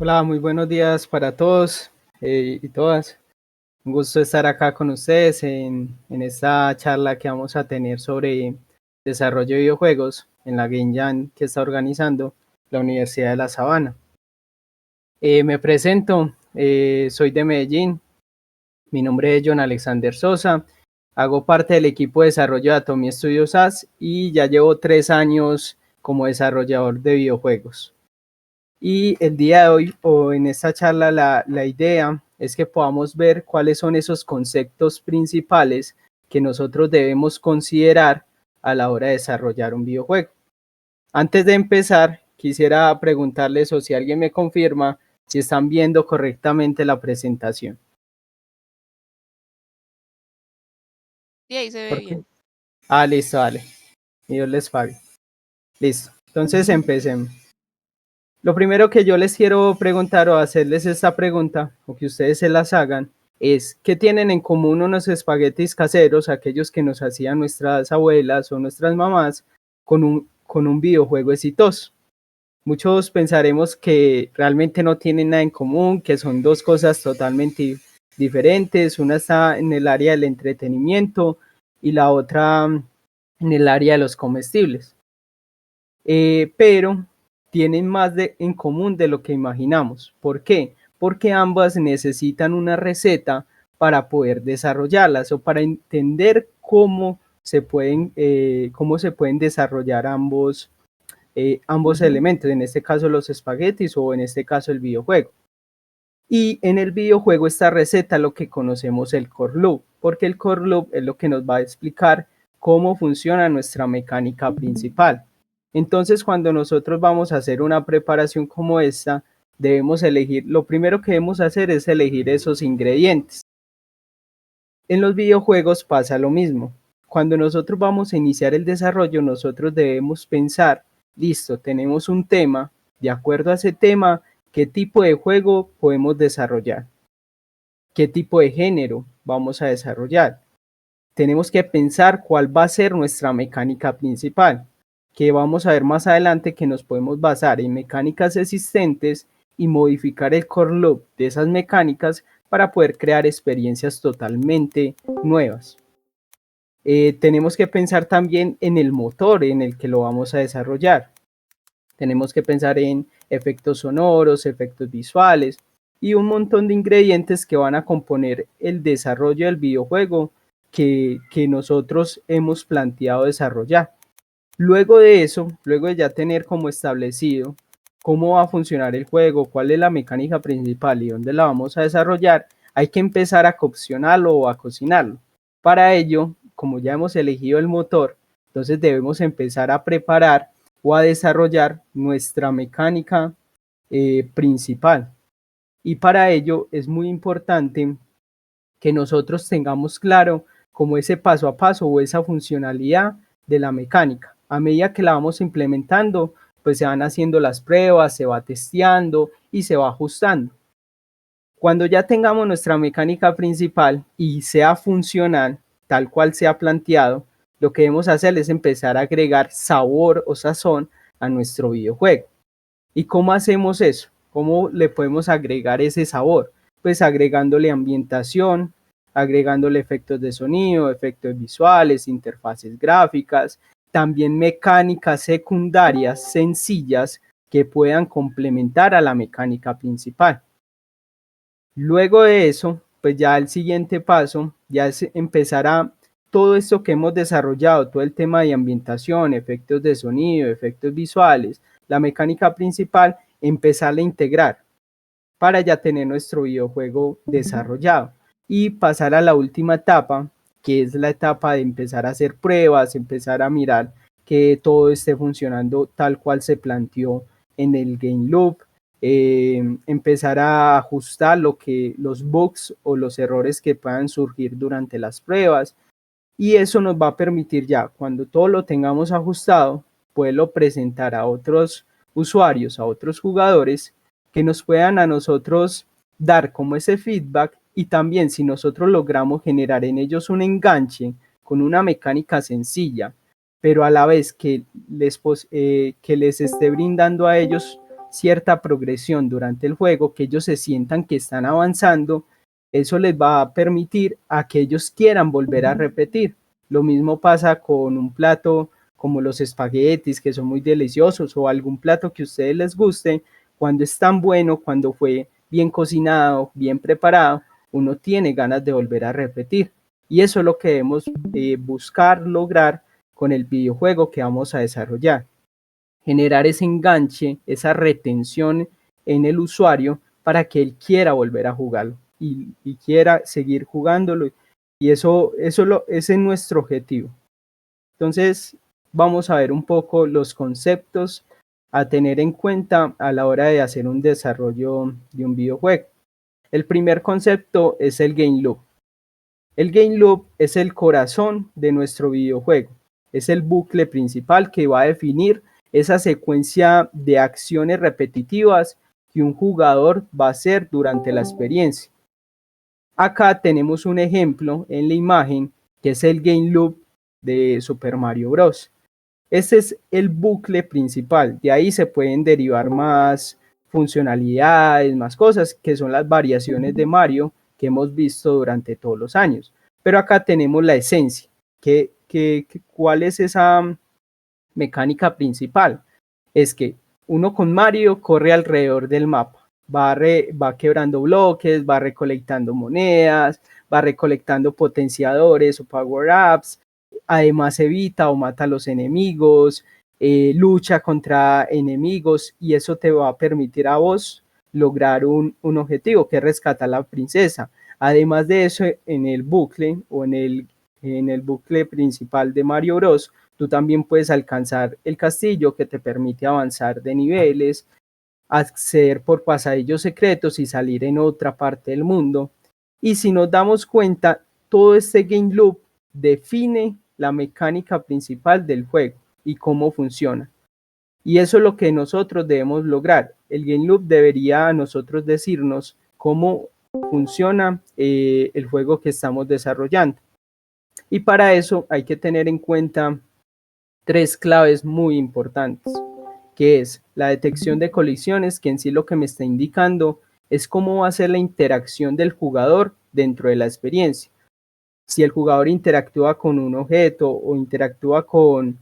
Hola, muy buenos días para todos y todas. Un gusto estar acá con ustedes en esta charla que vamos a tener sobre desarrollo de videojuegos en la Game Jam que está organizando la Universidad de La Sabana. Me presento, soy de Medellín, mi nombre es John Alexander Sosa, hago parte del equipo de desarrollo de Atomy Studios SAS y ya llevo 3 años como desarrollador de videojuegos. Y el día de hoy, o en esta charla, la idea es que podamos ver cuáles son esos conceptos principales que nosotros debemos considerar a la hora de desarrollar un videojuego. Antes de empezar, quisiera preguntarles o si alguien me confirma si están viendo correctamente la presentación. Sí, ahí se ve ¿Por qué? bien. Listo, dale. Y Dios les pague. Listo. Entonces empecemos. Lo primero que yo les quiero preguntar o hacerles esta pregunta, o que ustedes se las hagan, es ¿qué tienen en común unos espaguetis caseros, aquellos que nos hacían nuestras abuelas o nuestras mamás, con un videojuego exitoso? Muchos pensaremos que realmente no tienen nada en común, que son dos cosas totalmente diferentes. Una está en el área del entretenimiento y la otra en el área de los comestibles. Pero tienen más en común de lo que imaginamos. ¿Por qué? Porque ambas necesitan una receta para poder desarrollarlas o para entender cómo se pueden desarrollar ambos elementos, en este caso los espaguetis o en este caso el videojuego. Y en el videojuego esta receta lo que conocemos el core loop, porque el core loop es lo que nos va a explicar cómo funciona nuestra mecánica principal. Entonces, cuando nosotros vamos a hacer una preparación como esta, debemos elegir, lo primero que debemos hacer es elegir esos ingredientes. En los videojuegos pasa lo mismo. Cuando nosotros vamos a iniciar el desarrollo, nosotros debemos pensar, listo, tenemos un tema, de acuerdo a ese tema, ¿qué tipo de juego podemos desarrollar? ¿Qué tipo de género vamos a desarrollar? Tenemos que pensar cuál va a ser nuestra mecánica principal, que vamos a ver más adelante que nos podemos basar en mecánicas existentes y modificar el core loop de esas mecánicas para poder crear experiencias totalmente nuevas. Tenemos que pensar también en el motor en el que lo vamos a desarrollar. Tenemos que pensar en efectos sonoros, efectos visuales y un montón de ingredientes que van a componer el desarrollo del videojuego que nosotros hemos planteado desarrollar. Luego de eso, luego de ya tener como establecido cómo va a funcionar el juego, cuál es la mecánica principal y dónde la vamos a desarrollar, hay que empezar a coccionarlo o a cocinarlo. Para ello, como ya hemos elegido el motor, entonces debemos empezar a preparar o a desarrollar nuestra mecánica principal. Y para ello es muy importante que nosotros tengamos claro como ese paso a paso o esa funcionalidad de la mecánica. A medida que la vamos implementando, pues se van haciendo las pruebas, se va testeando y se va ajustando. Cuando ya tengamos nuestra mecánica principal y sea funcional, tal cual se ha planteado, lo que debemos hacer es empezar a agregar sabor o sazón a nuestro videojuego. ¿Y cómo hacemos eso? ¿Cómo le podemos agregar ese sabor? Pues agregándole ambientación, agregándole efectos de sonido, efectos visuales, interfaces gráficas, también mecánicas secundarias sencillas que puedan complementar a la mecánica principal. Luego de eso, pues ya el siguiente paso ya es empezar a todo esto que hemos desarrollado, todo el tema de ambientación, efectos de sonido, efectos visuales, la mecánica principal, empezar a integrar para ya tener nuestro videojuego desarrollado y pasar a la última etapa, que es la etapa de empezar a hacer pruebas, empezar a mirar que todo esté funcionando tal cual se planteó en el game loop, empezar a ajustar los bugs o los errores que puedan surgir durante las pruebas y eso nos va a permitir ya cuando todo lo tengamos ajustado poderlo presentar a otros usuarios, a otros jugadores que nos puedan a nosotros dar como ese feedback y también si nosotros logramos generar en ellos un enganche con una mecánica sencilla, pero a la vez que les esté brindando a ellos cierta progresión durante el juego, que ellos se sientan que están avanzando, eso les va a permitir a que ellos quieran volver a repetir. Lo mismo pasa con un plato como los espaguetis, que son muy deliciosos, o algún plato que a ustedes les guste. Cuando es tan bueno, cuando fue bien cocinado, bien preparado, uno tiene ganas de volver a repetir. Y eso es lo que debemos buscar lograr con el videojuego que vamos a desarrollar. Generar ese enganche, esa retención en el usuario para que él quiera volver a jugarlo y quiera seguir jugándolo. Y ese es nuestro objetivo. Entonces, vamos a ver un poco los conceptos a tener en cuenta a la hora de hacer un desarrollo de un videojuego. El primer concepto es el game loop. El game loop es el corazón de nuestro videojuego. Es el bucle principal que va a definir esa secuencia de acciones repetitivas que un jugador va a hacer durante la experiencia. Acá tenemos un ejemplo en la imagen que es el game loop de Super Mario Bros. Este es el bucle principal. De ahí se pueden derivar más funcionalidades, más cosas, que son las variaciones de Mario que hemos visto durante todos los años. Pero acá tenemos la esencia. ¿Cuál es esa mecánica principal? Es que uno con Mario corre alrededor del mapa. Va quebrando bloques, va recolectando monedas, va recolectando potenciadores o power-ups. Además evita o mata a los enemigos, lucha contra enemigos, y eso te va a permitir a vos lograr un objetivo, que es rescatar a la princesa. Además de eso, en el bucle o en el bucle principal de Mario Bros, tú también puedes alcanzar el castillo, que te permite avanzar de niveles, acceder por pasadillos secretos y salir en otra parte del mundo. Y si nos damos cuenta, todo este game loop define la mecánica principal del juego y cómo funciona. Y eso es lo que nosotros debemos lograr. El game loop debería a nosotros decirnos cómo funciona el juego que estamos desarrollando. Y para eso hay que tener en cuenta 3 claves muy importantes, que es la detección de colisiones, que en sí lo que me está indicando es cómo va a ser la interacción del jugador dentro de la experiencia. Si el jugador interactúa con un objeto o interactúa con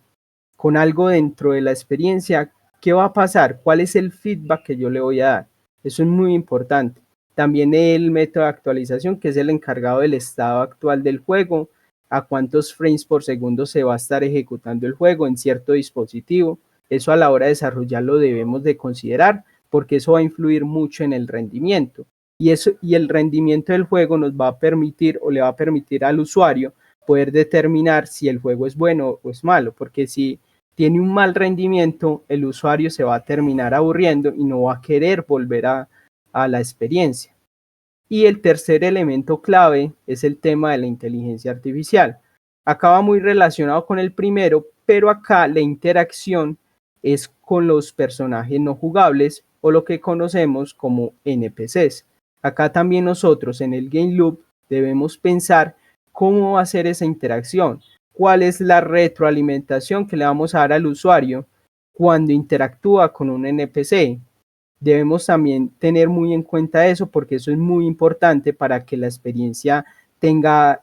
algo dentro de la experiencia, ¿qué va a pasar? ¿Cuál es el feedback que yo le voy a dar? Eso es muy importante. También el método de actualización, que es el encargado del estado actual del juego, a cuántos frames por segundo se va a estar ejecutando el juego en cierto dispositivo. Eso a la hora de desarrollarlo debemos de considerar, porque eso va a influir mucho en el rendimiento. Y el rendimiento del juego nos va a permitir o le va a permitir al usuario poder determinar si el juego es bueno o es malo, porque si tiene un mal rendimiento, el usuario se va a terminar aburriendo y no va a querer volver a la experiencia. Y el tercer elemento clave es el tema de la inteligencia artificial. Acá va muy relacionado con el primero, pero acá la interacción es con los personajes no jugables o lo que conocemos como NPCs. Acá también nosotros en el Game Loop debemos pensar cómo va a ser esa interacción, cuál es la retroalimentación que le vamos a dar al usuario cuando interactúa con un NPC. Debemos también tener muy en cuenta eso, porque eso es muy importante para que la experiencia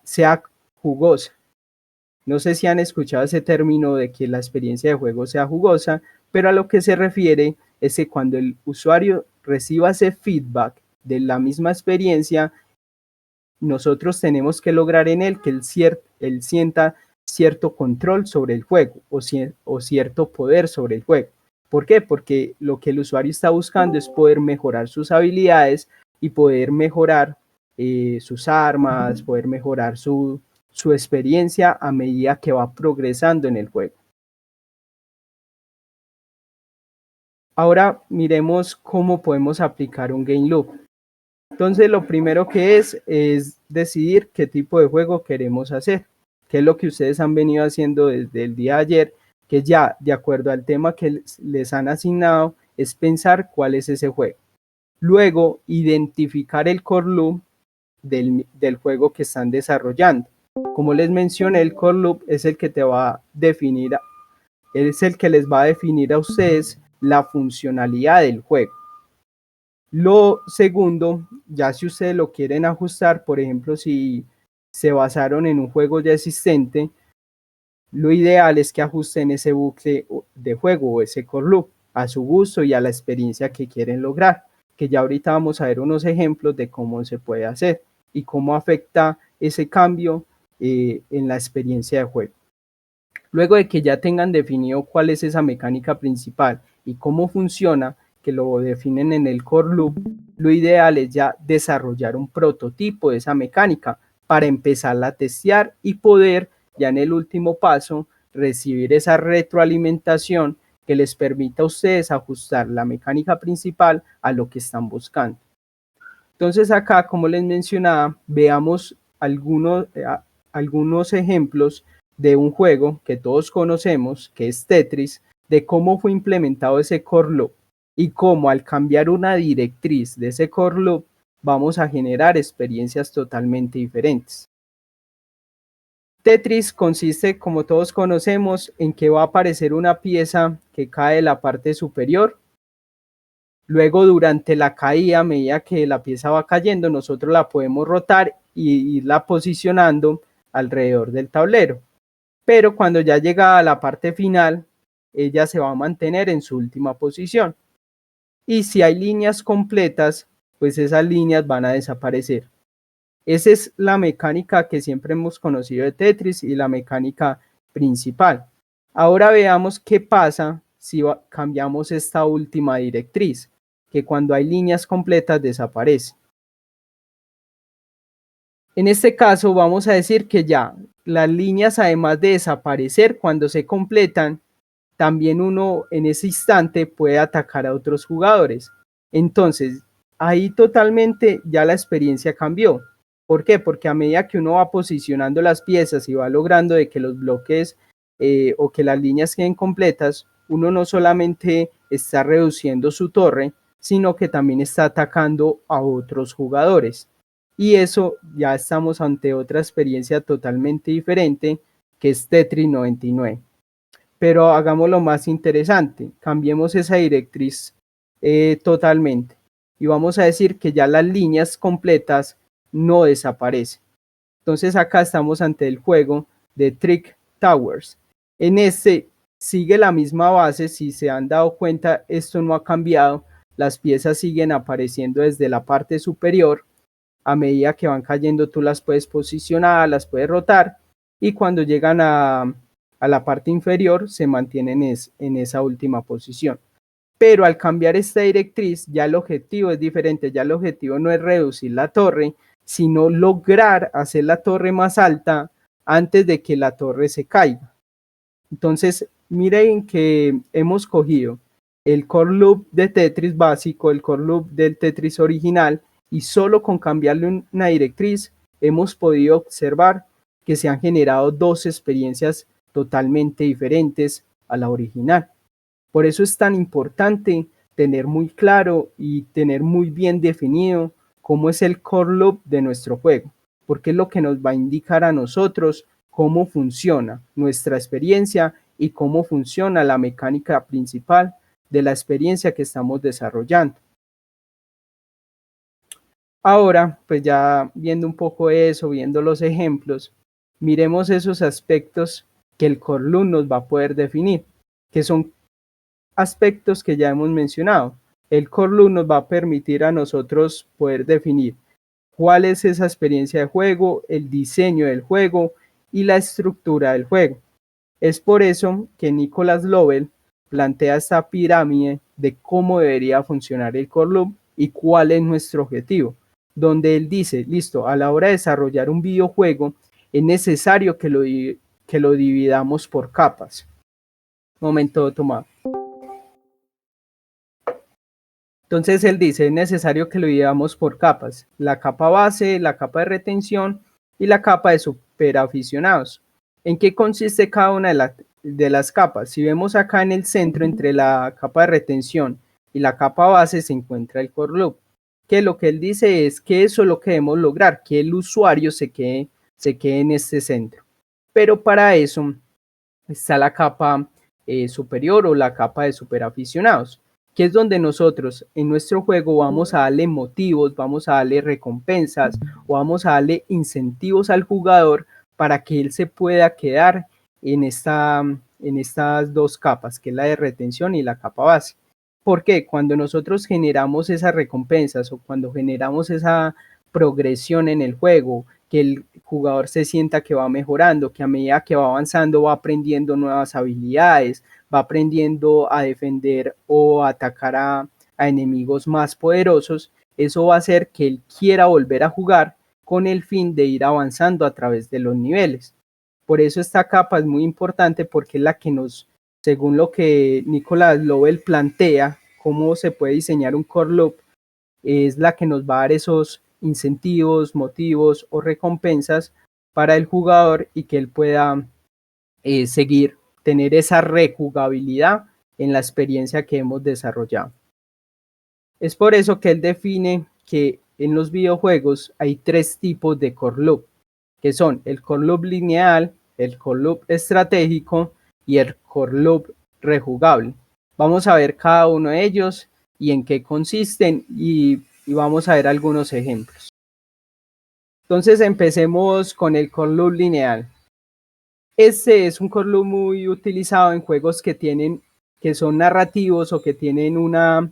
sea jugosa. No sé si han escuchado ese término de que la experiencia de juego sea jugosa, pero a lo que se refiere es que cuando el usuario reciba ese feedback de la misma experiencia, nosotros tenemos que lograr en él que él sienta cierto control sobre el juego o cierto poder sobre el juego. ¿Por qué? Porque lo que el usuario está buscando es poder mejorar sus habilidades y poder mejorar sus armas, poder mejorar su experiencia a medida que va progresando en el juego. Ahora miremos cómo podemos aplicar un game loop. Entonces lo primero que es decidir qué tipo de juego queremos hacer, que es lo que ustedes han venido haciendo desde el día de ayer, que ya de acuerdo al tema que les han asignado es pensar cuál es ese juego. Luego identificar el core loop del juego que están desarrollando. Como les mencioné, el core loop es el que te va a definir, es el que les va a definir a ustedes la funcionalidad del juego. Lo segundo, ya si ustedes lo quieren ajustar, por ejemplo, si se basaron en un juego ya existente, lo ideal es que ajusten ese bucle de juego o ese core loop a su gusto y a la experiencia que quieren lograr, que ya ahorita vamos a ver unos ejemplos de cómo se puede hacer y cómo afecta ese cambio en la experiencia de juego. Luego de que ya tengan definido cuál es esa mecánica principal y cómo funciona, que lo definen en el core loop, lo ideal es ya desarrollar un prototipo de esa mecánica para empezarla a testear y poder ya en el último paso recibir esa retroalimentación que les permita a ustedes ajustar la mecánica principal a lo que están buscando. Entonces acá, como les mencionaba, veamos algunos ejemplos de un juego que todos conocemos, que es Tetris, de cómo fue implementado ese core loop y cómo al cambiar una directriz de ese core loop vamos a generar experiencias totalmente diferentes. Tetris consiste, como todos conocemos, en que va a aparecer una pieza que cae de la parte superior. Luego, durante la caída, a medida que la pieza va cayendo, nosotros la podemos rotar y irla posicionando alrededor del tablero. Pero cuando ya llega a la parte final, ella se va a mantener en su última posición. Y si hay líneas completas, pues esas líneas van a desaparecer. Esa es la mecánica que siempre hemos conocido de Tetris y la mecánica principal. Ahora veamos qué pasa si cambiamos esta última directriz, que cuando hay líneas completas desaparece. En este caso vamos a decir que ya las líneas, además de desaparecer cuando se completan, también uno en ese instante puede atacar a otros jugadores. Entonces, ahí totalmente ya la experiencia cambió. ¿Por qué? Porque a medida que uno va posicionando las piezas y va logrando de que los bloques o que las líneas queden completas, uno no solamente está reduciendo su torre, sino que también está atacando a otros jugadores. Y eso ya estamos ante otra experiencia totalmente diferente, que es Tetris 99. Pero hagámoslo más interesante, cambiemos esa directriz totalmente y vamos a decir que ya las líneas completas no desaparecen. Entonces acá estamos ante el juego de Trick Towers. En este sigue la misma base, si se han dado cuenta esto no ha cambiado, las piezas siguen apareciendo desde la parte superior, a medida que van cayendo tú las puedes posicionar, las puedes rotar y cuando llegan a la parte inferior se mantienen en esa última posición. Pero al cambiar esta directriz ya el objetivo es diferente, ya el objetivo no es reducir la torre, sino lograr hacer la torre más alta antes de que la torre se caiga. Entonces, miren que hemos cogido el core loop de Tetris básico, el core loop del Tetris original, y solo con cambiarle una directriz hemos podido observar que se han generado dos experiencias totalmente diferentes a la original. Por eso es tan importante tener muy claro y tener muy bien definido cómo es el core loop de nuestro juego, porque es lo que nos va a indicar a nosotros cómo funciona nuestra experiencia y cómo funciona la mecánica principal de la experiencia que estamos desarrollando. Ahora, pues ya viendo un poco eso, viendo los ejemplos, miremos esos aspectos que el core loop nos va a poder definir, que son aspectos que ya hemos mencionado. El core loop nos va a permitir a nosotros poder definir cuál es esa experiencia de juego, el diseño del juego y la estructura del juego. Es por eso que Nicholas Lovell plantea esta pirámide de cómo debería funcionar el core loop y cuál es nuestro objetivo, donde él dice, listo, a la hora de desarrollar un videojuego es necesario que lo dividamos por capas. Momento tomado. Entonces él dice, es necesario que lo dividamos por capas, la capa base, la capa de retención y la capa de superaficionados. ¿En qué consiste cada una de las capas? Si vemos acá en el centro, entre la capa de retención y la capa base, se encuentra el core loop, que lo que él dice es que eso es lo que debemos lograr, que el usuario se quede en este centro. Pero para eso está la capa superior o la capa de superaficionados, que es donde nosotros en nuestro juego vamos a darle motivos, vamos a darle recompensas o vamos a darle incentivos al jugador para que él se pueda quedar en estas dos capas, que es la de retención y la capa base. Porque cuando nosotros generamos esas recompensas o cuando generamos esa progresión en el juego, que el jugador se sienta que va mejorando, que a medida que va avanzando va aprendiendo nuevas habilidades, va aprendiendo a defender o atacar a enemigos más poderosos, eso va a hacer que él quiera volver a jugar con el fin de ir avanzando a través de los niveles. Por eso esta capa es muy importante porque es la que nos, según lo que Nicolás Lovell plantea, cómo se puede diseñar un core loop, es la que nos va a dar esos incentivos, motivos o recompensas para el jugador y que él pueda seguir, tener esa rejugabilidad en la experiencia que hemos desarrollado. Es por eso que él define que en los videojuegos hay tres tipos de core loop, que son el core loop lineal, el core loop estratégico y el core loop rejugable. Vamos a ver cada uno de ellos y en qué consisten y vamos a ver algunos ejemplos. Entonces empecemos con el core loop lineal. Este es un core loop muy utilizado en juegos que son narrativos o que tienen una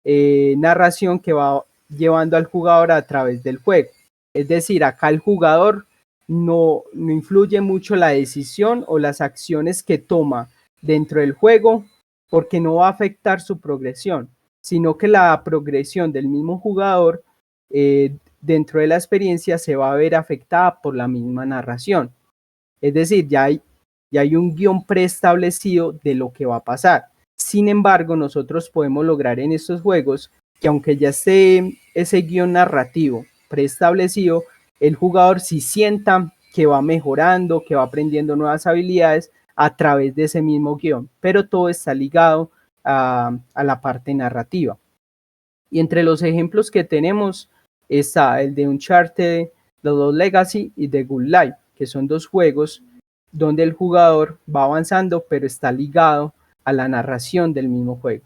narración que va llevando al jugador a través del juego. Es decir, acá el jugador no influye mucho la decisión o las acciones que toma dentro del juego porque no va a afectar su progresión, sino que la progresión del mismo jugador dentro de la experiencia se va a ver afectada por la misma narración. Es decir, ya hay un guión preestablecido de lo que va a pasar. Sin embargo, nosotros podemos lograr en estos juegos que aunque ya esté ese guión narrativo preestablecido, el jugador sí sienta que va mejorando, que va aprendiendo nuevas habilidades a través de ese mismo guión, pero todo está ligado a la parte narrativa. Y entre los ejemplos que tenemos está el de Uncharted, The Lost Legacy y The Good Life, que son dos juegos donde el jugador va avanzando, pero está ligado a la narración del mismo juego.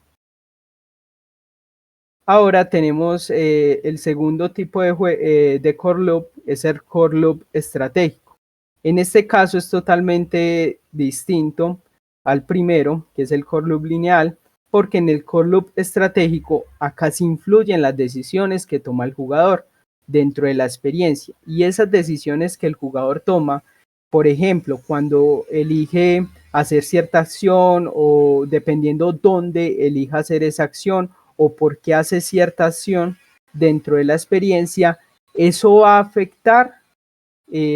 Ahora tenemos el segundo tipo de core loop, es el core loop estratégico. En este caso es totalmente distinto al primero, que es el core loop lineal, porque en el core loop estratégico acá se influyen las decisiones que toma el jugador dentro de la experiencia, y esas decisiones que el jugador toma, por ejemplo, cuando elige hacer cierta acción o dependiendo dónde elija hacer esa acción o por qué hace cierta acción dentro de la experiencia, eso va a afectar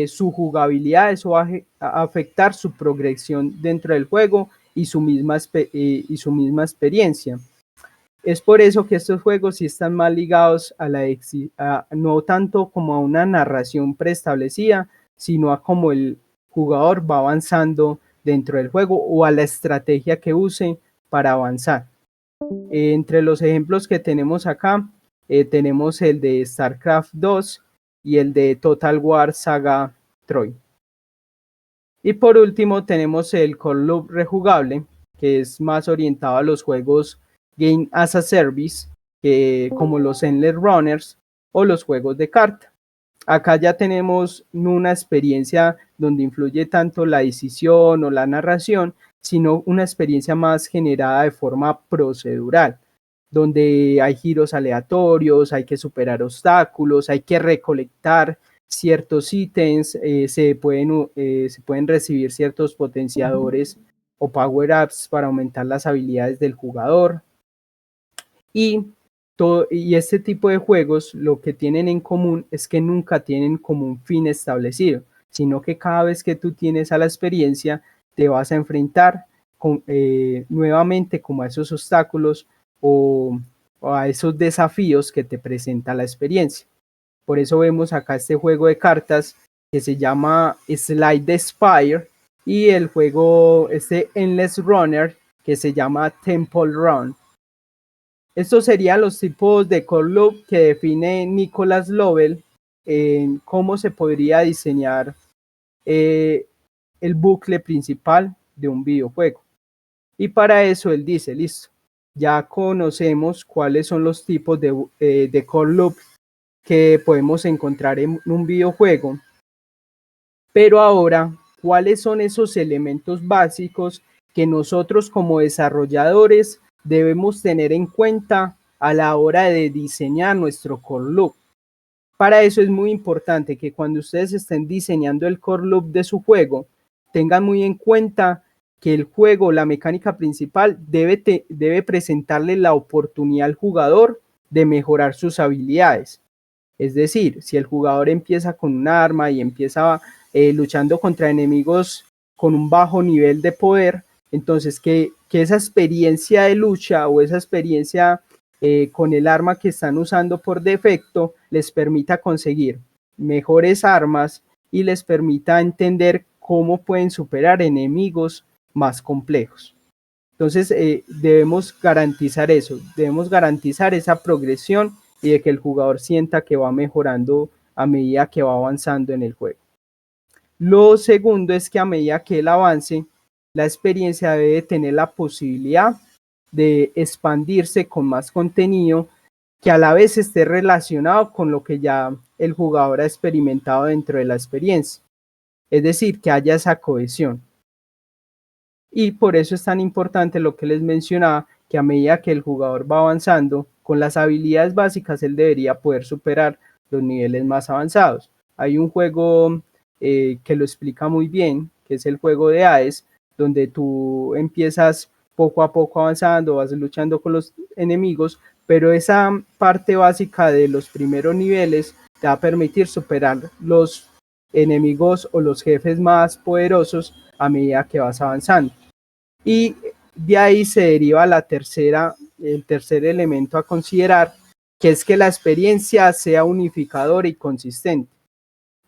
su jugabilidad, eso va a afectar su progresión dentro del juego y su misma experiencia. Es por eso que estos juegos sí están más ligados no tanto como a una narración preestablecida, sino a cómo el jugador va avanzando dentro del juego o a la estrategia que use para avanzar. Entre los ejemplos que tenemos acá, tenemos el de StarCraft 2 y el de Total War Saga Troy. Y por último tenemos el core loop rejugable, que es más orientado a los juegos Game as a Service, como los Endless Runners o los juegos de carta. Acá ya tenemos una experiencia donde influye tanto la decisión o la narración, sino una experiencia más generada de forma procedural, donde hay giros aleatorios, hay que superar obstáculos, hay que recolectar ciertos ítems, se pueden recibir ciertos potenciadores o power-ups para aumentar las habilidades del jugador. Y este tipo de juegos lo que tienen en común es que nunca tienen como un fin establecido, sino que cada vez que tú tienes a la experiencia te vas a enfrentar nuevamente como a esos obstáculos o a esos desafíos que te presenta la experiencia. Por eso vemos acá este juego de cartas que se llama Slide the Spire y el juego Endless Runner que se llama Temple Run. Estos serían los tipos de core loop que define Nicolás Lovell en cómo se podría diseñar el bucle principal de un videojuego. Y para eso él dice, listo, ya conocemos cuáles son los tipos de core loop que podemos encontrar en un videojuego, pero ahora, ¿cuáles son esos elementos básicos que nosotros como desarrolladores debemos tener en cuenta a la hora de diseñar nuestro core loop? Para eso es muy importante que cuando ustedes estén diseñando el core loop de su juego, tengan muy en cuenta que el juego, la mecánica principal, debe presentarle la oportunidad al jugador de mejorar sus habilidades. Es decir, si el jugador empieza con un arma y empieza luchando contra enemigos con un bajo nivel de poder, entonces que esa experiencia de lucha o esa experiencia con el arma que están usando por defecto les permita conseguir mejores armas y les permita entender cómo pueden superar enemigos más complejos. Entonces debemos garantizar eso, debemos garantizar esa progresión y de que el jugador sienta que va mejorando a medida que va avanzando en el juego. Lo segundo es que a medida que él avance, la experiencia debe tener la posibilidad de expandirse con más contenido que a la vez esté relacionado con lo que ya el jugador ha experimentado dentro de la experiencia. Es decir, que haya esa cohesión. Y por eso es tan importante lo que les mencionaba, que a medida que el jugador va avanzando, con las habilidades básicas, él debería poder superar los niveles más avanzados. Hay un juego que lo explica muy bien, que es el juego de Hades, donde tú empiezas poco a poco avanzando, vas luchando con los enemigos, pero esa parte básica de los primeros niveles te va a permitir superar los enemigos o los jefes más poderosos a medida que vas avanzando. Y de ahí se deriva el tercer elemento a considerar, que es que la experiencia sea unificadora y consistente.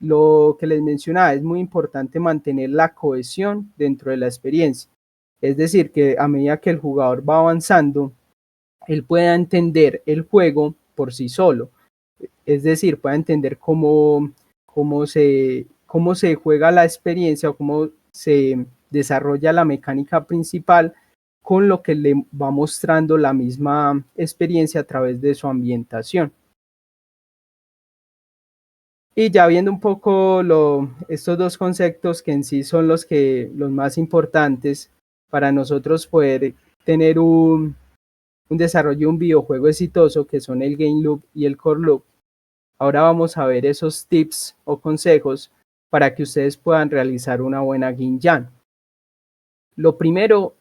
Lo que les mencionaba, es muy importante mantener la cohesión dentro de la experiencia. Es decir, que a medida que el jugador va avanzando, él pueda entender el juego por sí solo. Es decir, pueda entender cómo se juega la experiencia o cómo se desarrolla la mecánica principal con lo que le va mostrando la misma experiencia a través de su ambientación. Y ya viendo un poco estos dos conceptos que en sí son los más importantes para nosotros poder tener un desarrollo de un videojuego exitoso, que son el Game Loop y el Core Loop. Ahora vamos a ver esos tips o consejos para que ustedes puedan realizar una buena Game Jam. Lo primero,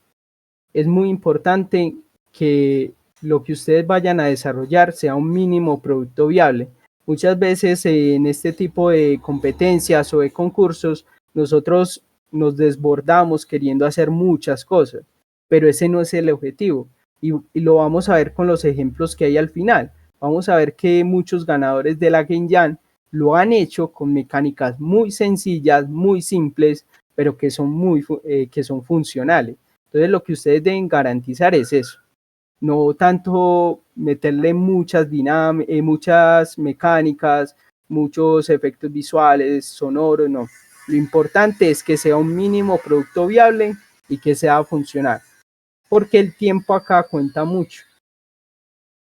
es muy importante que lo que ustedes vayan a desarrollar sea un mínimo producto viable. Muchas veces en este tipo de competencias o de concursos, nosotros nos desbordamos queriendo hacer muchas cosas, pero ese no es el objetivo. Y lo vamos a ver con los ejemplos que hay al final. Vamos a ver que muchos ganadores de la Game Jam lo han hecho con mecánicas muy sencillas, muy simples, pero que son funcionales. Entonces lo que ustedes deben garantizar es eso, no tanto meterle muchas mecánicas, muchos efectos visuales, sonoros, no. Lo importante es que sea un mínimo producto viable y que sea funcional, porque el tiempo acá cuenta mucho.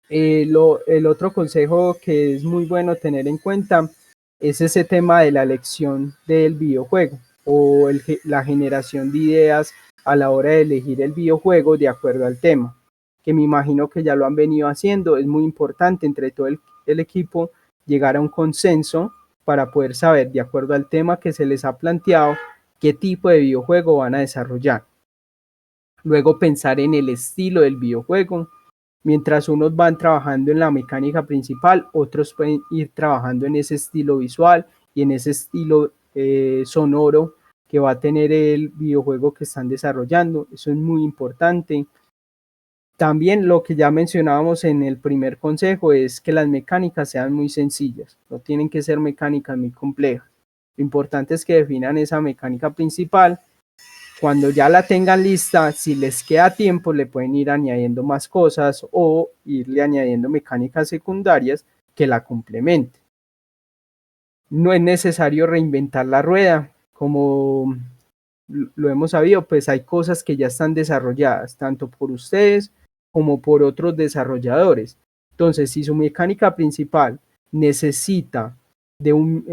El otro consejo que es muy bueno tener en cuenta es ese tema de la elección del videojuego o la generación de ideas a la hora de elegir el videojuego de acuerdo al tema, que me imagino que ya lo han venido haciendo. Es muy importante entre todo el equipo llegar a un consenso para poder saber, de acuerdo al tema que se les ha planteado, qué tipo de videojuego van a desarrollar. Luego pensar en el estilo del videojuego. Mientras unos van trabajando en la mecánica principal, otros pueden ir trabajando en ese estilo visual y en ese estilo sonoro que va a tener el videojuego que están desarrollando. Eso es muy importante. También lo que ya mencionábamos en el primer consejo es que las mecánicas sean muy sencillas, no tienen que ser mecánicas muy complejas. Lo importante es que definan esa mecánica principal. Cuando ya la tengan lista, si les queda tiempo, le pueden ir añadiendo más cosas o irle añadiendo mecánicas secundarias que la complementen. No es necesario reinventar la rueda, como lo hemos sabido, pues hay cosas que ya están desarrolladas, tanto por ustedes como por otros desarrolladores. Entonces, si su mecánica principal necesita de un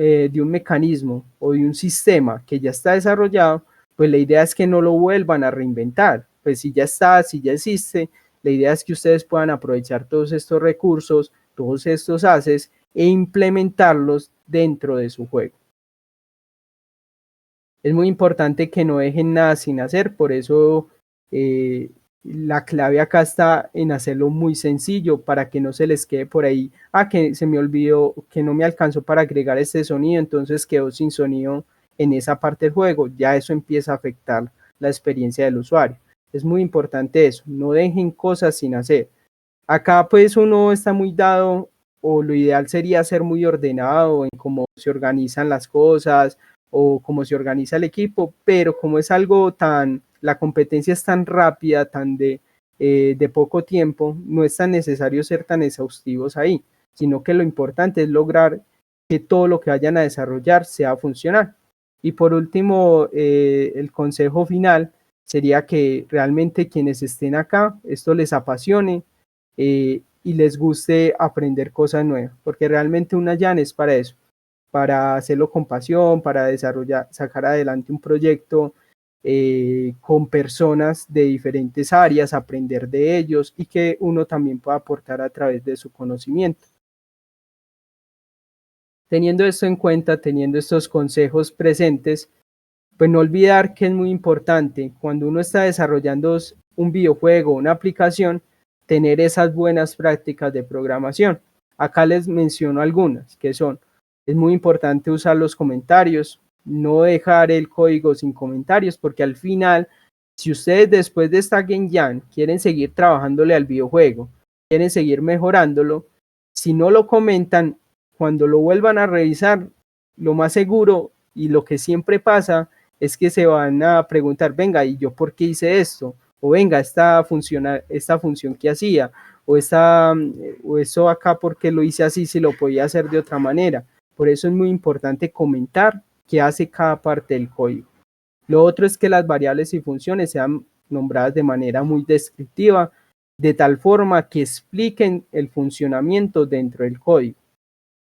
mecanismo o de un sistema que ya está desarrollado, pues la idea es que no lo vuelvan a reinventar. Pues si ya está, si ya existe, la idea es que ustedes puedan aprovechar todos estos recursos, todos estos assets e implementarlos dentro de su juego. Es muy importante que no dejen nada sin hacer, por eso la clave acá está en hacerlo muy sencillo para que no se les quede por ahí, que se me olvidó, que no me alcanzó para agregar este sonido, entonces quedó sin sonido en esa parte del juego, ya eso empieza a afectar la experiencia del usuario. Es muy importante eso, no dejen cosas sin hacer. Acá pues uno está muy dado, o lo ideal sería ser muy ordenado en cómo se organizan las cosas o cómo se organiza el equipo, pero como es algo la competencia es tan rápida, de poco tiempo, no es tan necesario ser tan exhaustivos ahí, sino que lo importante es lograr que todo lo que vayan a desarrollar sea funcional. Y por último, el consejo final sería que realmente quienes estén acá, esto les apasione, y les guste aprender cosas nuevas, porque realmente una Jan es para eso, para hacerlo con pasión, para desarrollar, sacar adelante un proyecto con personas de diferentes áreas, aprender de ellos y que uno también pueda aportar a través de su conocimiento. Teniendo esto en cuenta, teniendo estos consejos presentes, pues no olvidar que es muy importante cuando uno está desarrollando un videojuego, una aplicación, tener esas buenas prácticas de programación. Acá les menciono algunas, que son, es muy importante usar los comentarios, no dejar el código sin comentarios, porque al final, si ustedes después de esta Game Jam quieren seguir trabajándole al videojuego, quieren seguir mejorándolo, si no lo comentan, cuando lo vuelvan a revisar, lo más seguro y lo que siempre pasa es que se van a preguntar, venga, ¿y yo por qué hice esto? O venga, esta función que hacía, o eso acá, ¿por qué lo hice así si lo podía hacer de otra manera? Por eso es muy importante comentar qué hace cada parte del código. Lo otro es que las variables y funciones sean nombradas de manera muy descriptiva, de tal forma que expliquen el funcionamiento dentro del código.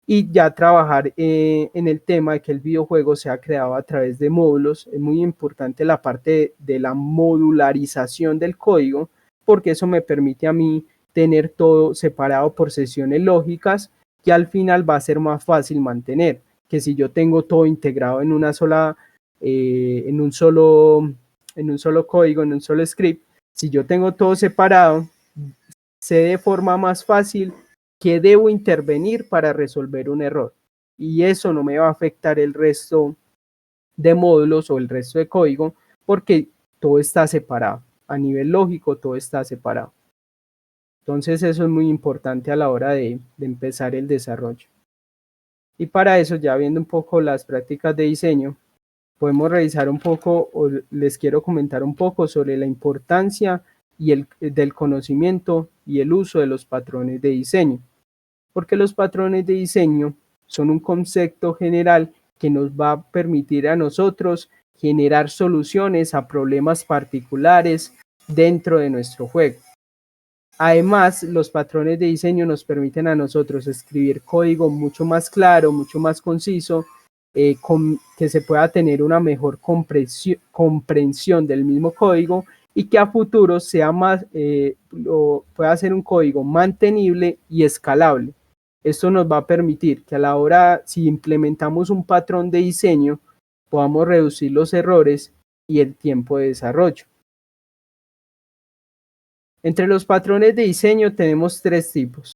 Y ya trabajar en el tema de que el videojuego sea creado a través de módulos. Es muy importante la parte de la modularización del código, porque eso me permite a mí tener todo separado por sesiones lógicas, que al final va a ser más fácil mantener, que si yo tengo todo integrado en una sola, en un solo código, en un solo script. Si yo tengo todo separado, sé de forma más fácil que debo intervenir para resolver un error. Y eso no me va a afectar el resto de módulos o el resto de código, porque todo está separado. A nivel lógico, todo está separado. Entonces eso es muy importante a la hora de empezar el desarrollo. Y para eso, ya viendo un poco las prácticas de diseño, podemos revisar un poco, o les quiero comentar un poco sobre la importancia del conocimiento y el uso de los patrones de diseño. Porque los patrones de diseño son un concepto general que nos va a permitir a nosotros generar soluciones a problemas particulares dentro de nuestro juego. Además, los patrones de diseño nos permiten a nosotros escribir código mucho más claro, mucho más conciso, que se pueda tener una mejor comprensión del mismo código y que a futuro pueda ser un código mantenible y escalable. Esto nos va a permitir que a la hora, si implementamos un patrón de diseño, podamos reducir los errores y el tiempo de desarrollo. Entre los patrones de diseño tenemos 3 tipos,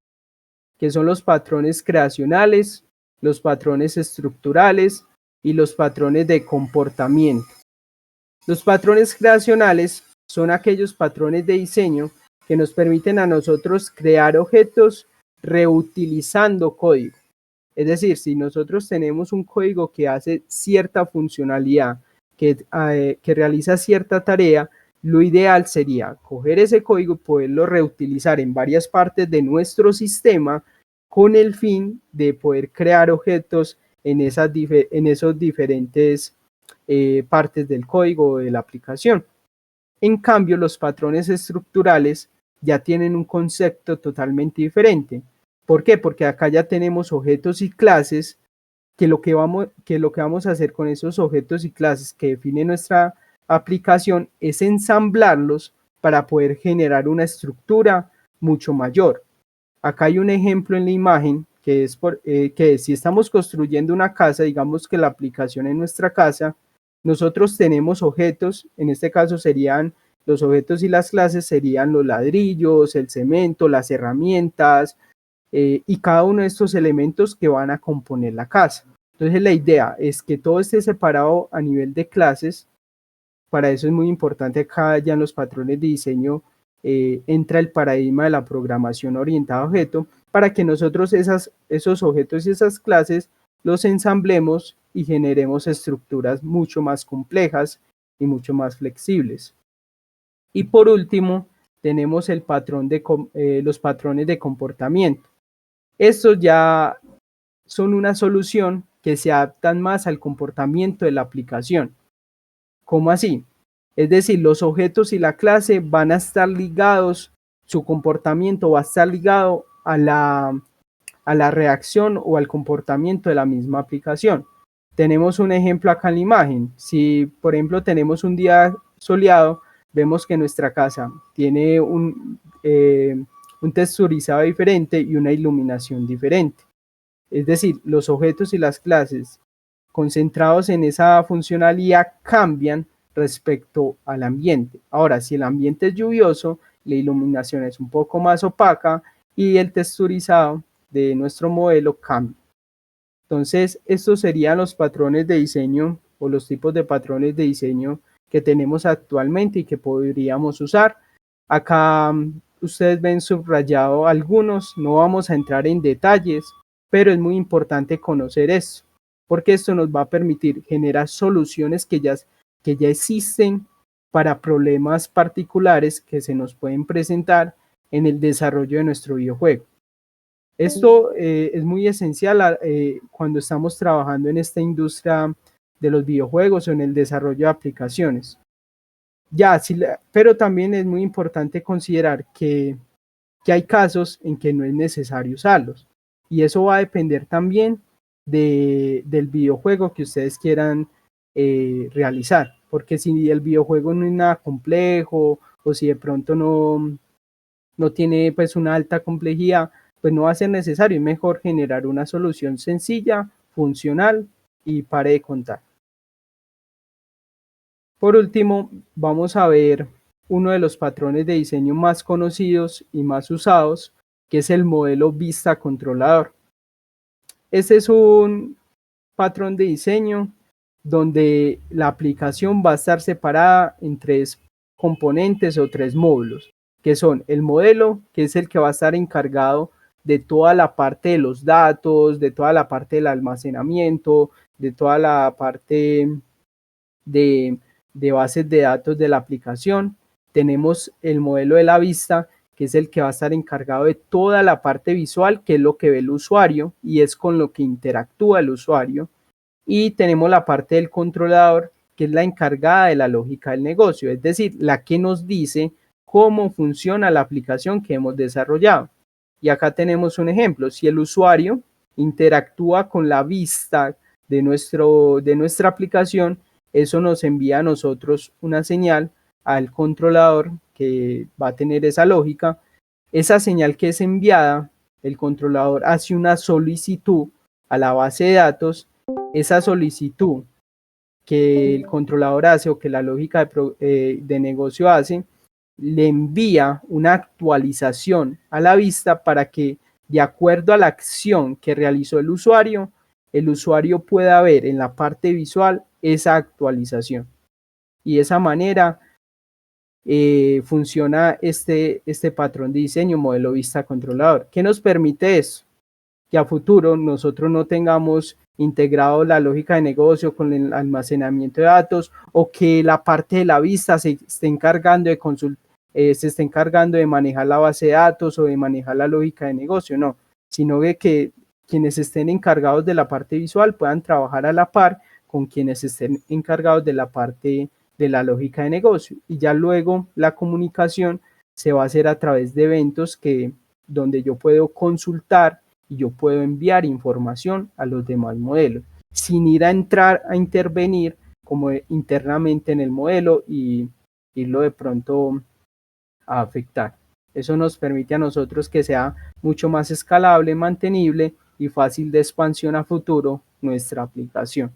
que son los patrones creacionales, los patrones estructurales y los patrones de comportamiento. Los patrones creacionales son aquellos patrones de diseño que nos permiten a nosotros crear objetos reutilizando código. Es decir, si nosotros tenemos un código que hace cierta funcionalidad, que realiza cierta tarea, lo ideal sería coger ese código y poderlo reutilizar en varias partes de nuestro sistema con el fin de poder crear objetos en esos diferentes partes del código de la aplicación. En cambio, los patrones estructurales ya tienen un concepto totalmente diferente. ¿Por qué? Porque acá ya tenemos objetos y clases que lo que vamos a hacer con esos objetos y clases que define nuestra aplicación es ensamblarlos para poder generar una estructura mucho mayor. Acá hay un ejemplo en la imagen que es que si estamos construyendo una casa, digamos que la aplicación en nuestra casa, nosotros tenemos objetos, en este caso serían los objetos y las clases serían los ladrillos, el cemento, las herramientas y cada uno de estos elementos que van a componer la casa. Entonces la idea es que todo esté separado a nivel de clases. Para eso es muy importante acá ya en los patrones de diseño entra el paradigma de la programación orientada a objeto para que nosotros esos objetos y esas clases los ensamblemos y generemos estructuras mucho más complejas y mucho más flexibles. Y por último, tenemos el patrón los patrones de comportamiento. Estos ya son una solución que se adaptan más al comportamiento de la aplicación. ¿Cómo así? Es decir, los objetos y la clase van a estar ligados, su comportamiento va a estar ligado a la reacción o al comportamiento de la misma aplicación. Tenemos un ejemplo acá en la imagen. Si, por ejemplo, tenemos un día soleado, vemos que nuestra casa tiene un texturizado diferente y una iluminación diferente. Es decir, los objetos y las clases concentrados en esa funcionalidad cambian respecto al ambiente. Ahora, si el ambiente es lluvioso, la iluminación es un poco más opaca y el texturizado de nuestro modelo cambia. Entonces, estos serían los patrones de diseño o los tipos de patrones de diseño que tenemos actualmente y que podríamos usar. Acá ustedes ven subrayado algunos, no vamos a entrar en detalles, pero es muy importante conocer esto, porque esto nos va a permitir generar soluciones que ya existen para problemas particulares que se nos pueden presentar en el desarrollo de nuestro videojuego. Esto es muy esencial cuando estamos trabajando en esta industria de los videojuegos o en el desarrollo de aplicaciones. Pero también es muy importante considerar que hay casos en que no es necesario usarlos. Y eso va a depender también del videojuego que ustedes quieran realizar. Porque si el videojuego no es nada complejo o si de pronto no tiene pues una alta complejidad, pues no va a ser necesario. Es mejor generar una solución sencilla, funcional y pare de contar. Por último, vamos a ver uno de los patrones de diseño más conocidos y más usados, que es el modelo vista controlador. Este es un patrón de diseño donde la aplicación va a estar separada en tres componentes o tres módulos, que son el modelo, que es el que va a estar encargado de toda la parte de los datos, de toda la parte del almacenamiento, de toda la parte de bases de datos de la aplicación. Tenemos el modelo de la vista, que es el que va a estar encargado de toda la parte visual, que es lo que ve el usuario y es con lo que interactúa el usuario. Y tenemos la parte del controlador, que es la encargada de la lógica del negocio, es decir, la que nos dice cómo funciona la aplicación que hemos desarrollado. Y acá tenemos un ejemplo. Si el usuario interactúa con la vista de nuestra aplicación, eso nos envía a nosotros una señal al controlador que va a tener esa lógica. Esa señal que es enviada, el controlador hace una solicitud a la base de datos. Esa solicitud que el controlador hace o que la lógica de negocio hace, le envía una actualización a la vista para que, de acuerdo a la acción que realizó el usuario pueda ver en la parte visual esa actualización. Y de esa manera funciona este patrón de diseño modelo vista controlador. ¿Qué nos permite eso? Que a futuro nosotros no tengamos integrado la lógica de negocio con el almacenamiento de datos o que la parte de la vista se esté encargando de manejar la base de datos o de manejar la lógica de negocio, sino de que quienes estén encargados de la parte visual puedan trabajar a la par con quienes estén encargados de la parte de la lógica de negocio. Y ya luego la comunicación se va a hacer a través de eventos donde yo puedo consultar y yo puedo enviar información a los demás modelos, sin ir a entrar a intervenir como internamente en el modelo y irlo de pronto a afectar. Eso nos permite a nosotros que sea mucho más escalable, mantenible y fácil de expansión a futuro nuestra aplicación.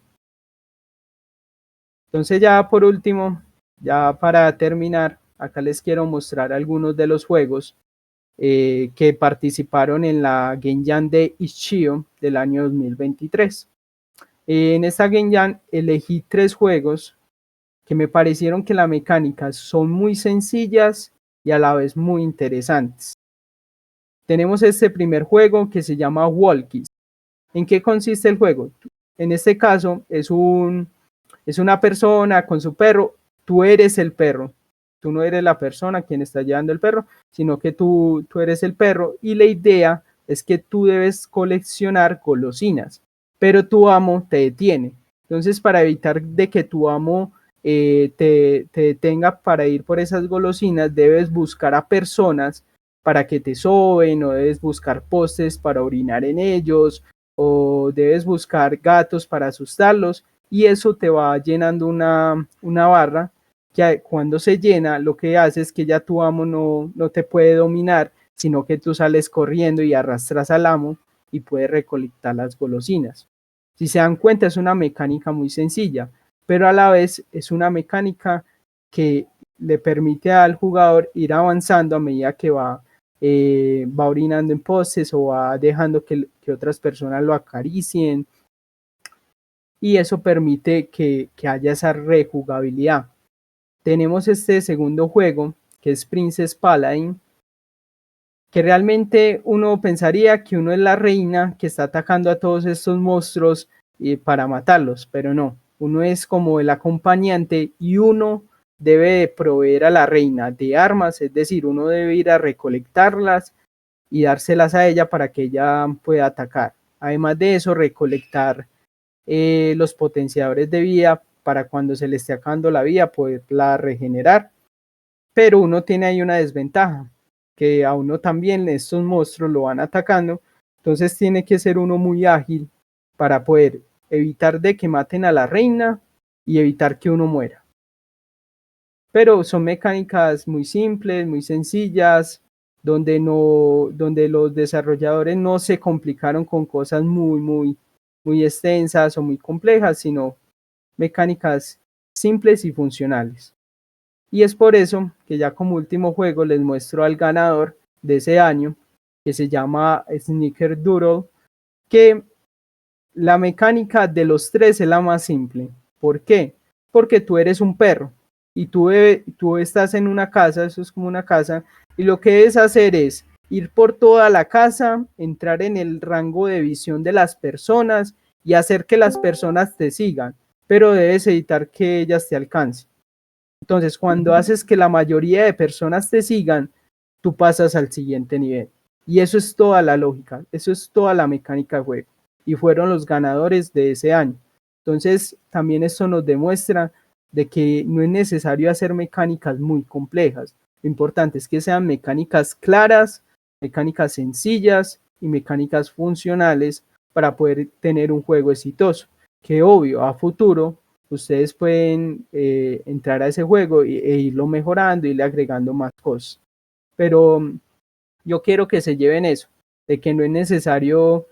Entonces ya por último, ya para terminar, acá les quiero mostrar algunos de los juegos que participaron en la Game Jam de Itch.io del año 2023. En esta Game Jam elegí 3 juegos que me parecieron que las mecánicas son muy sencillas y a la vez muy interesantes. Tenemos este primer juego que se llama Walkies. ¿En qué consiste el juego? En este caso es una persona con su perro, tú eres el perro, tú no eres la persona quien está llevando el perro, sino que tú eres el perro y la idea es que tú debes coleccionar golosinas, pero tu amo te detiene. Entonces, para evitar de que tu amo te detenga para ir por esas golosinas, debes buscar a personas para que te soben, o debes buscar postes para orinar en ellos, o debes buscar gatos para asustarlos, y eso te va llenando una barra que cuando se llena lo que hace es que ya tu amo no te puede dominar, sino que tú sales corriendo y arrastras al amo y puedes recolectar las golosinas. Si se dan cuenta, es una mecánica muy sencilla, pero a la vez es una mecánica que le permite al jugador ir avanzando a medida que va orinando en postes o va dejando que otras personas lo acaricien, y eso permite que haya esa rejugabilidad. Tenemos este segundo juego que es Princess Paladin, que realmente uno pensaría que uno es la reina que está atacando a todos estos monstruos para matarlos, pero no, uno es como el acompañante y uno debe proveer a la reina de armas, es decir, uno debe ir a recolectarlas y dárselas a ella para que ella pueda atacar. Además de eso, recolectar los potenciadores de vida para cuando se le esté acabando la vida poderla regenerar. Pero uno tiene ahí una desventaja, que a uno también estos monstruos lo van atacando, entonces tiene que ser uno muy ágil para poder evitar de que maten a la reina y evitar que uno muera. Pero son mecánicas muy simples, muy sencillas, donde los desarrolladores no se complicaron con cosas muy extensas o muy complejas, sino mecánicas simples y funcionales. Y es por eso que ya como último juego les muestro al ganador de ese año, que se llama Snickerdoodle, que la mecánica de los 3 es la más simple. ¿Por qué? Porque tú eres un perro y tú estás en una casa, eso es como una casa, y lo que debes hacer es ir por toda la casa, entrar en el rango de visión de las personas y hacer que las personas te sigan, pero debes evitar que ellas te alcancen. Entonces, cuando haces que la mayoría de personas te sigan, tú pasas al siguiente nivel. Y eso es toda la lógica, eso es toda la mecánica de juego. Y fueron los ganadores de ese año. Entonces, también esto nos demuestra de que no es necesario hacer mecánicas muy complejas. Lo importante es que sean mecánicas claras, mecánicas sencillas y mecánicas funcionales para poder tener un juego exitoso. Que obvio, a futuro ustedes pueden entrar a ese juego e irlo mejorando, irle agregando más cosas. Pero yo quiero que se lleven eso, de que no es necesario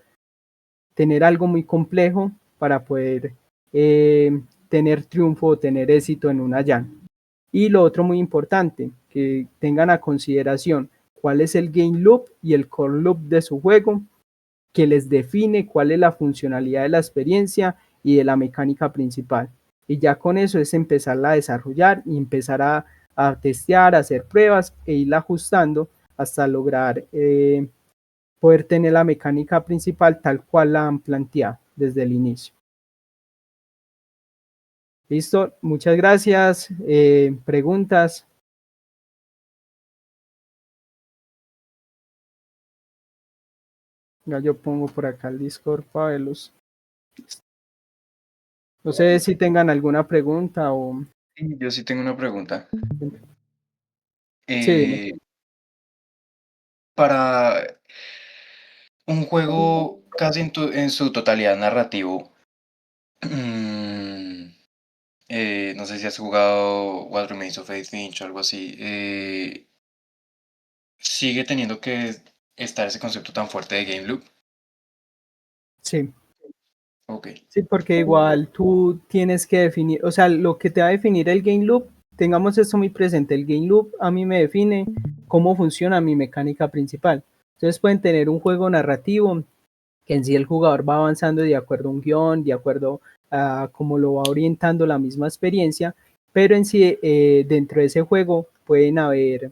tener algo muy complejo para poder tener triunfo o tener éxito en una jam. Y lo otro muy importante, que tengan a consideración cuál es el game loop y el core loop de su juego, que les define cuál es la funcionalidad de la experiencia y de la mecánica principal. Y ya con eso es empezarla a desarrollar y empezar a testear, a hacer pruebas e irla ajustando hasta lograr poder tener la mecánica principal tal cual la han planteado desde el inicio. Listo, muchas gracias. Preguntas. Ya yo pongo por acá el Discord para verlos. No sé si tengan alguna pregunta o... Sí, yo sí tengo una pregunta. Sí, dime. Eh, para un juego casi en su totalidad narrativo, mm, no sé si has jugado What Remains of Edith Finch o algo así, sigue teniendo que estar ese concepto tan fuerte de game loop. Sí. Ok. Sí, porque igual tú tienes que definir, o sea, lo que te va a definir el game loop, tengamos esto muy presente, el game loop a mí me define cómo funciona mi mecánica principal. Entonces pueden tener un juego narrativo que en sí el jugador va avanzando de acuerdo a un guión, de acuerdo a cómo lo va orientando la misma experiencia, pero en sí dentro de ese juego pueden haber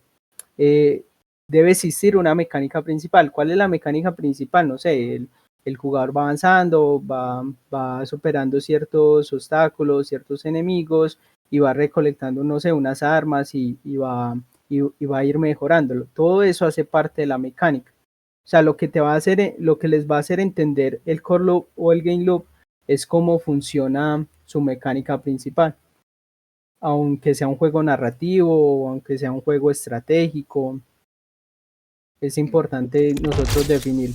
eh, debe existir una mecánica principal. ¿Cuál es la mecánica principal? No sé, el jugador va avanzando, va superando ciertos obstáculos, ciertos enemigos y va recolectando, no sé, unas armas y va a ir mejorándolo. Todo eso hace parte de la mecánica. O sea, lo que te va a hacer, lo que les va a hacer entender el core loop o el game loop es cómo funciona su mecánica principal, aunque sea un juego narrativo o aunque sea un juego estratégico, es importante nosotros definir